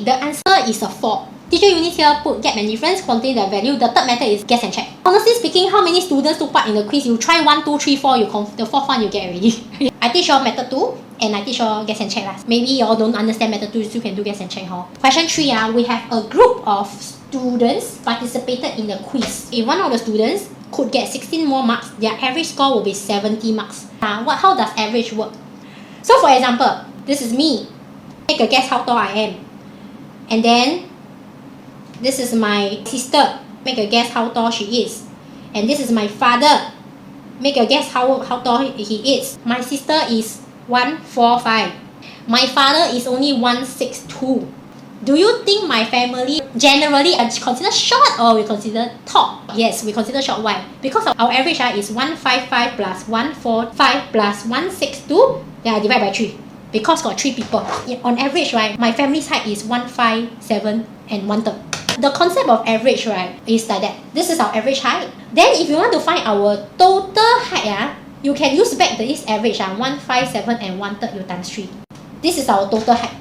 The answer is a 4. Teacher units here put gap and difference, quantity the value. The third method is guess and check. Honestly speaking, how many students took part in the quiz? You try 1, 2, 3, 4, the fourth one you get already. I teach you all method 2 and I teach you all guess and check. Maybe you all don't understand method 2, so you can do guess and check. Question 3, we have a group of students participated in the quiz. If one of the students could get 16 more marks, their average score will be 70 marks. How does average work? So for example, this is me. Take a guess how tall I am. And then this is my sister. Make a guess how tall she is. And this is my father. Make a guess how tall he is. My sister is 145. My father is only 162. Do you think my family generally are considered short or we consider tall? Yes, we consider short. Why? Because our average is 155 plus 145 plus 162. Then I divide by 3. Because got 3 people. On average, right, my family's height is 157 and 1/3. The concept of average, right, is like that. This is our average height. Then if you want to find our total height, you can use back this average, 157 and 1/3 you times 3. This is our total height.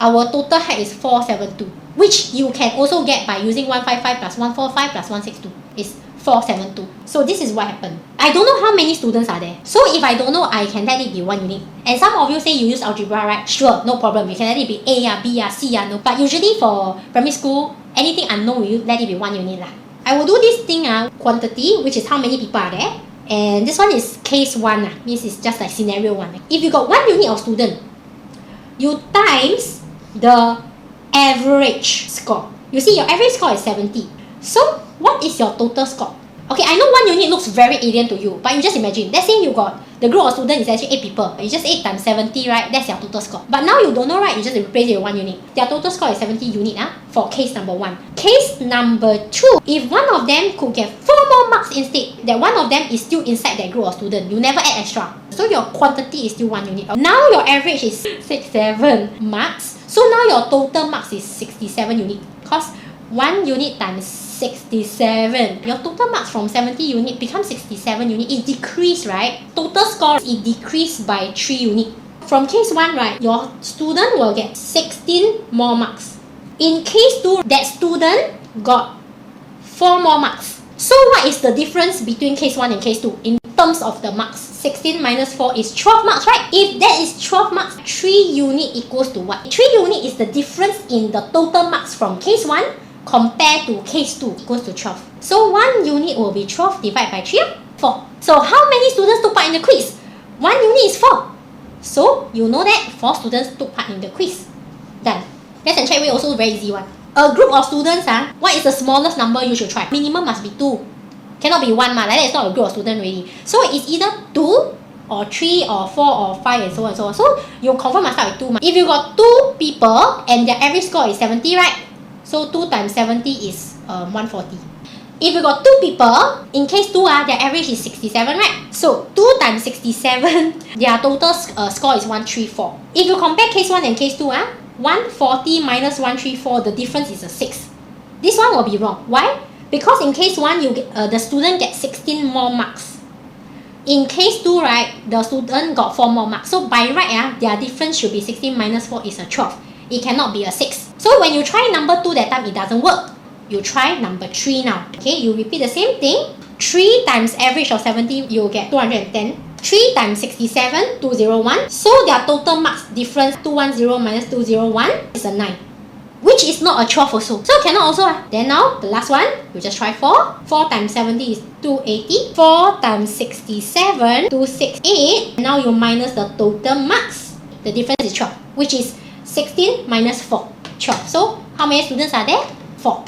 Our total height is 472, which you can also get by using 155 plus 145 plus 162 is 472. So this is what happened. I don't know how many students are there. So if I don't know, I can let it be 1 unit. And some of you say you use algebra, right? Sure, no problem. You can let it be A, B, C, no. But usually for primary school, anything unknown, you let it be 1 unit. I will do this thing, quantity, which is how many people are there. And this one is case 1. This is just like scenario 1. If you got 1 unit of student, you times the average score. You see, your average score is 70. So what is your total score? Okay, I know 1 unit looks very alien to you, but you just imagine, let's say you got the group of students is actually 8 people. You just 8 times 70, right? That's your total score. But now you don't know, right? You just replace it with 1 unit. Their total score is 70 unit for case number 1. Case number 2, if one of them could get 4 more marks instead, that one of them is still inside that group of students. You never add extra. So your quantity is still 1 unit. Now your average is 67 marks. So now your total marks is 67 unit. Because 1 unit times 67. Your total marks from 70 unit becomes 67 unit. It decreased, right? Total score, it decreased by 3 unit. From case 1, right, your student will get 16 more marks. In case 2, that student got 4 more marks. So what is the difference between case 1 and case 2 in terms of the marks? 16 minus 4 is 12 marks, right? If that is 12 marks, 3 unit equals to what? 3 unit is the difference in the total marks from case 1 compared to case 2 equals to 12. So 1 unit will be 12 divided by 3, 4. So how many students took part in the quiz? 1 unit is 4. So you know that 4 students took part in the quiz. Done. Guess and check way also very easy one. A group of students, what is the smallest number you should try? Minimum must be 2. Cannot be 1, like that it's not a group of students already. So it's either 2 or 3 or 4 or 5 and so on and so on. So you confirm must start with 2. If you got 2 people and their average score is 70, right? So 2 times 70 is 140. If you got 2 people, in case 2, their average is 67, right? So 2 times 67, their total score is 134. If you compare case 1 and case 2, 140 minus 134, the difference is a 6. This one will be wrong. Why? Because in case 1, you get, the student gets 16 more marks. In case 2, right, the student got 4 more marks. So by right, their difference should be 16 minus 4 is a 12. It cannot be a 6. So when you try number 2 that time, it doesn't work. You try number 3 now. Okay, you repeat the same thing. 3 times average of 70, you'll get 210. 3 times 67, 201. So their total marks difference, 210 minus 201 is a 9. Which is not a 12 also. So cannot also. Then now, the last one, you just try 4. 4 times 70 is 280. 4 times 67, 268. Now you minus the total marks. The difference is 12. Which is 16 minus 4, 12. So how many students are there? 4.